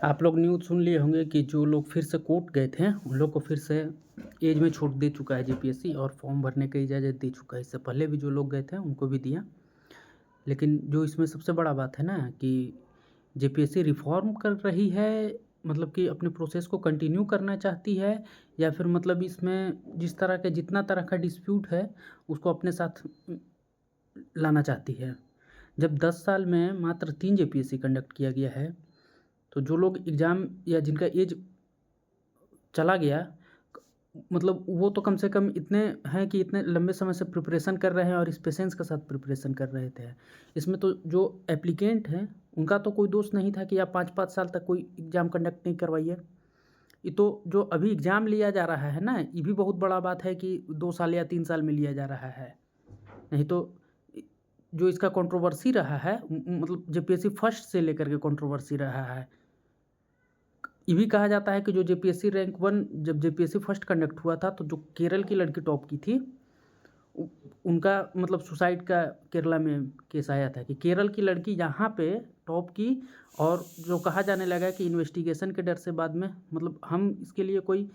आप लोग न्यूज़ सुन लिए होंगे कि जो लोग फिर से कोर्ट गए थे, उन लोग को फिर से एज में छूट दे चुका है जेपीएससी और फॉर्म भरने की इजाज़त दे चुका है। इससे पहले भी जो लोग गए थे उनको भी दिया। लेकिन जो इसमें सबसे बड़ा बात है ना कि जेपीएससी रिफ़ॉर्म कर रही है, मतलब कि अपने प्रोसेस को कंटिन्यू करना चाहती है, या फिर मतलब इसमें जिस तरह के जितना तरह का डिस्प्यूट है उसको अपने साथ लाना चाहती है। जब 10 साल में मात्र 3 जेपीएससी कंडक्ट किया गया है, तो जो लोग एग्ज़ाम या जिनका एज चला गया, मतलब वो तो कम से कम इतने हैं कि इतने लंबे समय से प्रिपरेशन कर रहे हैं और इस पेशेंस के साथ प्रिपरेशन कर रहे थे। इसमें तो जो एप्लीकेंट हैं उनका तो कोई दोष नहीं था कि आप 5-5 साल तक कोई एग्ज़ाम कंडक्ट नहीं करवाइए। ये तो जो अभी एग्ज़ाम लिया जा रहा है ना, ये भी बहुत बड़ा बात है कि 2 साल या 3 साल में लिया जा रहा है। नहीं तो जो इसका कंट्रोवर्सी रहा है, मतलब जेपीएससी फर्स्ट से लेकर के कंट्रोवर्सी रहा है। ये भी कहा जाता है कि जो जेपीएससी रैंक 1 जब जेपीएससी फर्स्ट कंडक्ट हुआ था, तो जो केरल की लड़की टॉप की थी, उ उनका मतलब सुसाइड का केरला में केस आया था कि केरल की लड़की यहाँ पे टॉप की, और जो कहा जाने लगा कि इन्वेस्टिगेशन के डर से बाद में, मतलब हम इसके लिए कोई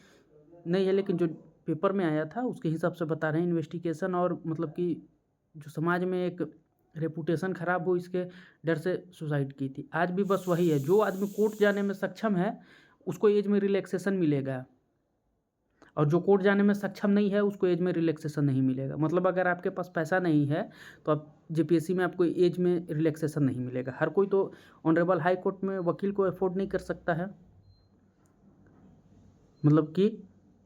नहीं है, लेकिन जो पेपर में आया था उसके हिसाब से बता रहे हैं, इन्वेस्टिगेशन और मतलब कि जो समाज में एक रेपुटेशन ख़राब हो इसके डर से सुसाइड की थी। आज भी बस वही है, जो आदमी कोर्ट जाने में सक्षम है उसको एज में रिलैक्सेशन मिलेगा, और जो कोर्ट जाने में सक्षम नहीं है उसको एज में रिलैक्सेशन नहीं मिलेगा। मतलब अगर आपके पास पैसा नहीं है तो आप जेपीएससी में आपको एज में रिलैक्सेशन नहीं मिलेगा। हर कोई तो ऑनरेबल हाई कोर्ट में वकील को अफोर्ड नहीं कर सकता है। मतलब कि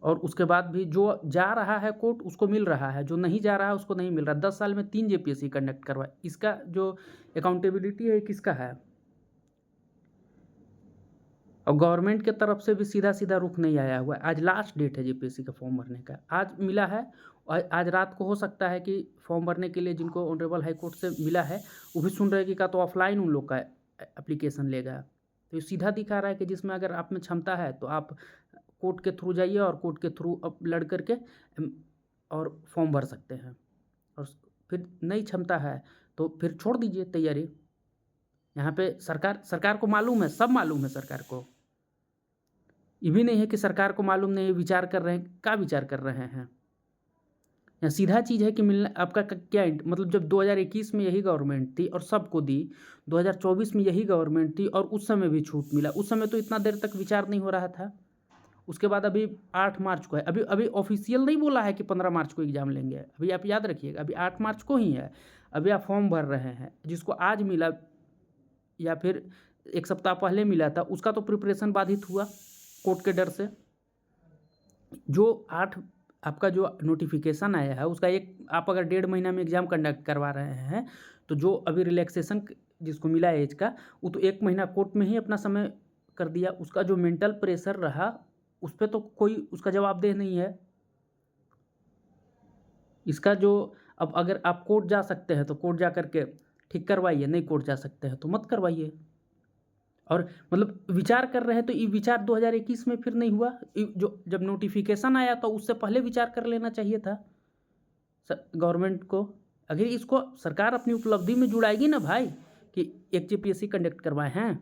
और उसके बाद भी जो जा रहा है कोर्ट उसको मिल रहा है, जो नहीं जा रहा है उसको नहीं मिल रहा। 10 साल में 3 जेपीएससी कंडक्ट करवाए, इसका जो अकाउंटेबिलिटी है किसका है? और गवर्नमेंट की तरफ से भी सीधा-सीधा रुख नहीं आया हुआ है। आज लास्ट डेट है जेपीएससी का फॉर्म भरने का। आज मिला है और आज रात को हो सकता है कि फॉर्म भरने के लिए जिनको ऑनरेबल हाई कोर्ट से मिला है, वो भी सुन रहे हैं कि का तो ऑफलाइन उन लोग का एप्लीकेशन लेगा। तो ये सीधा दिखा रहा है कि जिसमें अगर आप में क्षमता है तो आप कोर्ट के थ्रू जाइए और कोर्ट के थ्रू अब लड़ कर के और फॉर्म भर सकते हैं। और फिर नहीं क्षमता है तो फिर छोड़ दीजिए तैयारी। यहाँ पे सरकार को मालूम है, सब मालूम है सरकार को। ये भी नहीं है कि सरकार को मालूम नहीं है, विचार कर रहे हैं, क्या विचार कर रहे हैं? यहाँ सीधा चीज़ है कि मिलना आपका क्या मतलब जब 2021 में यही गवर्नमेंट थी और सबको दी, 2024 में यही गवर्नमेंट थी और उस समय भी छूट मिला। उस समय तो इतना देर तक विचार नहीं हो रहा था। उसके बाद अभी 8 मार्च को है। अभी अभी ऑफ़िशियल नहीं बोला है कि 15 मार्च को एग्ज़ाम लेंगे। अभी आप याद रखिएगा, अभी 8 मार्च को ही है। अभी आप फॉर्म भर रहे हैं। जिसको आज मिला या फिर 1 सप्ताह पहले मिला था, उसका तो प्रिपरेशन बाधित हुआ कोर्ट के डर से। जो 8 आपका जो नोटिफ़िकेशन आया है उसका एक आप अगर 1.5 महीना में एग्ज़ाम कंडक्ट करवा रहे हैं, तो जो अभी रिलैक्सेशन जिसको मिला है एज का, वो तो 1 महीना कोर्ट में ही अपना समय कर दिया। उसका जो मेंटल प्रेशर रहा, उस पे तो कोई उसका जवाबदेह नहीं है। इसका जो अब अगर आप कोर्ट जा सकते हैं तो कोर्ट जा कर के ठीक करवाइए, नहीं कोर्ट जा सकते हैं तो मत करवाइए। और मतलब विचार कर रहे हैं तो ये विचार 2021 में फिर नहीं हुआ। जो जब नोटिफिकेशन आया तो उससे पहले विचार कर लेना चाहिए था गवर्नमेंट को। अगर इसको सरकार अपनी उपलब्धि में जुड़ाएगी ना भाई कि एक जेपीएससी कंडक्ट करवाए हैं,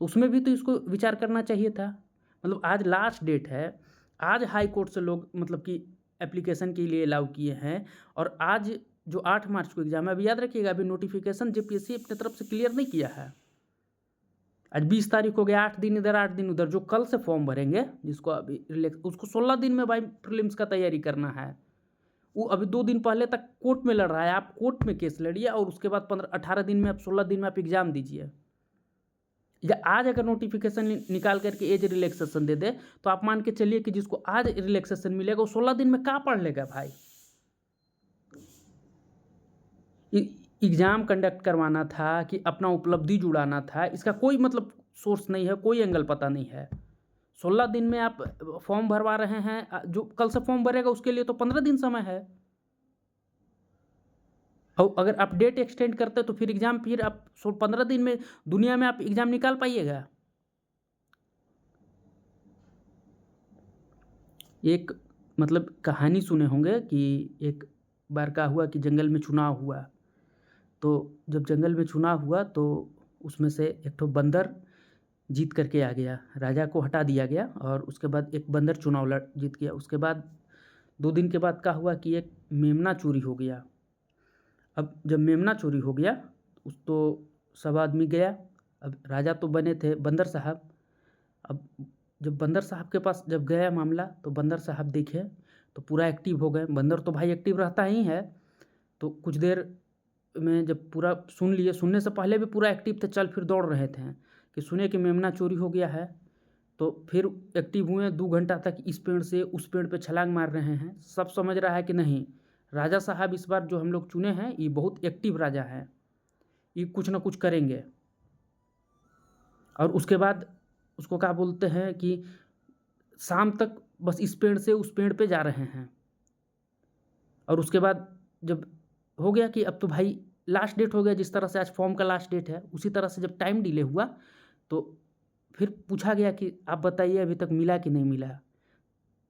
तो उसमें भी तो इसको विचार करना चाहिए था। मतलब आज लास्ट डेट है, आज हाई कोर्ट से लोग मतलब कि एप्लीकेशन के लिए अलाउ किए हैं, और आज जो 8 मार्च को एग्ज़ाम है, अभी याद रखिएगा, अभी नोटिफिकेशन जेपीएससी अपनी तरफ से क्लियर नहीं किया है। आज 20 तारीख हो गया, 8 दिन इधर 8 दिन उधर। जो कल से फॉर्म भरेंगे, जिसको अभी रिलैक्स, उसको 16 दिन में भाई प्रीलिम्स का तैयारी करना है। वो अभी 2 दिन पहले तक कोर्ट में लड़ रहा है। आप कोर्ट में केस लड़िए और उसके बाद 15-18 दिन में आप 16 दिन में आप एग्ज़ाम दीजिए। या आज अगर नोटिफिकेशन निकाल करके एज रिलैक्सेशन दे दे, तो आप मान के चलिए कि जिसको आज रिलैक्सेशन मिलेगा वो 16 दिन में कहाँ पढ़ लेगा भाई? एग्ज़ाम कंडक्ट करवाना था कि अपना उपलब्धि जुड़ाना था, इसका कोई मतलब सोर्स नहीं है, कोई एंगल पता नहीं है। 16 दिन में आप फॉर्म भरवा रहे हैं, जो कल से फॉर्म भरेगा उसके लिए तो 15 दिन समय है। और अगर आप डेट एक्सटेंड करते तो फिर एग्ज़ाम, फिर आप 15 दिन में दुनिया में आप एग्ज़ाम निकाल पाइएगा? एक मतलब कहानी सुने होंगे कि एक बार क्या हुआ कि जंगल में चुनाव हुआ। तो जब जंगल में चुनाव हुआ तो उसमें से एक ठो बंदर जीत करके आ गया, राजा को हटा दिया गया और उसके बाद एक बंदर चुनाव लड़ जीत गया। उसके बाद 2 दिन के बाद क्या हुआ कि एक मेमना चोरी हो गया। अब जब मेमना चोरी हो गया तो सब आदमी गया। अब राजा तो बने थे बंदर साहब। अब जब बंदर साहब के पास जब गया मामला तो बंदर साहब देखे तो पूरा एक्टिव हो गए। बंदर तो भाई एक्टिव रहता ही है। तो कुछ देर में जब पूरा सुन लिए, सुनने से पहले भी पूरा एक्टिव थे, चल फिर दौड़ रहे थे कि सुने कि मेमना चोरी हो गया है। तो फिर एक्टिव हुए, 2 घंटा तक इस पेड़ से उस पेड़ पे छलांग मार रहे हैं। सब समझ रहा है कि नहीं, राजा साहब इस बार जो हम लोग चुने हैं ये बहुत एक्टिव राजा हैं, ये कुछ ना कुछ करेंगे। और उसके बाद उसको क्या बोलते हैं कि शाम तक बस इस पेड़ से उस पेड़ पे जा रहे हैं। और उसके बाद जब हो गया कि अब तो भाई लास्ट डेट हो गया, जिस तरह से आज फॉर्म का लास्ट डेट है उसी तरह से जब टाइम डिले हुआ तो फिर पूछा गया कि आप बताइए अभी तक मिला कि नहीं मिला।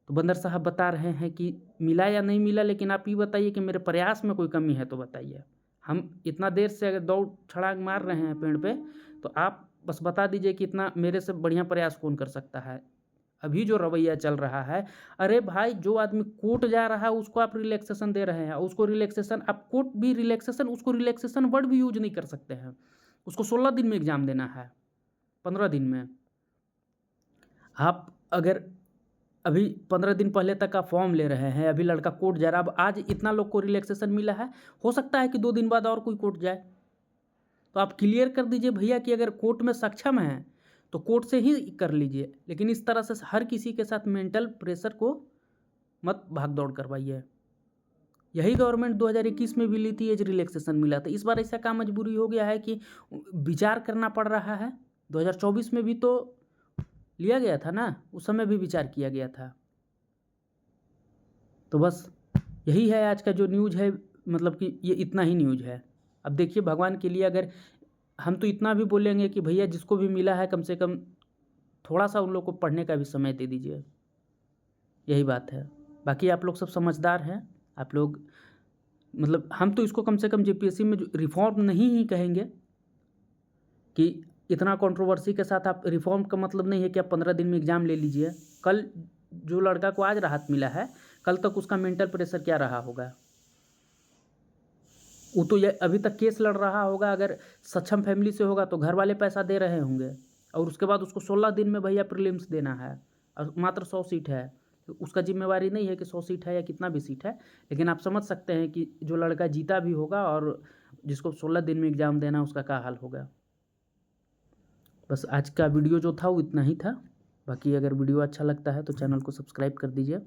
तो बंदर साहब बता रहे हैं कि मिला या नहीं मिला, लेकिन आप ये बताइए कि मेरे प्रयास में कोई कमी है तो बताइए। हम इतना देर से अगर दौड़ छलांग मार रहे हैं पेड़ पे, तो आप बस बता दीजिए कि इतना मेरे से बढ़िया प्रयास कौन कर सकता है। अभी जो रवैया चल रहा है, अरे भाई जो आदमी कोर्ट जा रहा है उसको आप रिलैक्सेशन दे रहे हैं, उसको रिलैक्सेशन, आप कोर्ट भी रिलैक्सेशन, उसको रिलैक्सेशन वर्ड भी यूज नहीं कर सकते हैं। उसको 16 दिन में एग्ज़ाम देना है, 15 दिन में। आप अगर अभी 15 दिन पहले तक का फॉर्म ले रहे हैं, अभी लड़का कोर्ट जा रहा है, अब आज इतना लोग को रिलैक्सेशन मिला है, हो सकता है कि 2 दिन बाद और कोई कोर्ट जाए। तो आप क्लियर कर दीजिए भैया कि अगर कोर्ट में सक्षम हैं तो कोर्ट से ही कर लीजिए, लेकिन इस तरह से हर किसी के साथ मेंटल प्रेशर को मत भाग दौड़ करवाइए। यही गवर्नमेंट 2021 में भी ली थी, एज रिलैक्सेशन मिला था। इस बार ऐसा काम मजबूरी हो गया है कि विचार करना पड़ रहा है। 2024 में भी तो लिया गया था ना, उस समय भी विचार किया गया था। तो बस यही है आज का जो न्यूज़ है, मतलब कि ये इतना ही न्यूज़ है। अब देखिए भगवान के लिए अगर हम तो इतना भी बोलेंगे कि भैया जिसको भी मिला है कम से कम थोड़ा सा उन लोग को पढ़ने का भी समय दे दीजिए, यही बात है। बाकी आप लोग सब समझदार हैं, आप लोग मतलब हम तो इसको कम से कम जेपीएससी में जो रिफॉर्म नहीं ही कहेंगे कि इतना कंट्रोवर्सी के साथ आप रिफॉर्म का मतलब नहीं है कि आप 15 दिन में एग्ज़ाम ले लीजिए। कल जो लड़का को आज राहत मिला है, कल तक उसका मेंटल प्रेशर क्या रहा होगा। वो तो ये अभी तक केस लड़ रहा होगा, अगर सक्षम फैमिली से होगा तो घर वाले पैसा दे रहे होंगे, और उसके बाद उसको 16 दिन में भैया प्रीलिम्स देना है और मात्र 100 सीट है। तो उसका जिम्मेवारी नहीं है कि 100 सीट है या कितना भी सीट है, लेकिन आप समझ सकते हैं कि जो लड़का जीता भी होगा और जिसको 16 दिन में एग्ज़ाम देना उसका क्या हाल होगा। बस आज का वीडियो जो था वो इतना ही था। बाकी अगर वीडियो अच्छा लगता है तो चैनल को सब्सक्राइब कर दीजिए।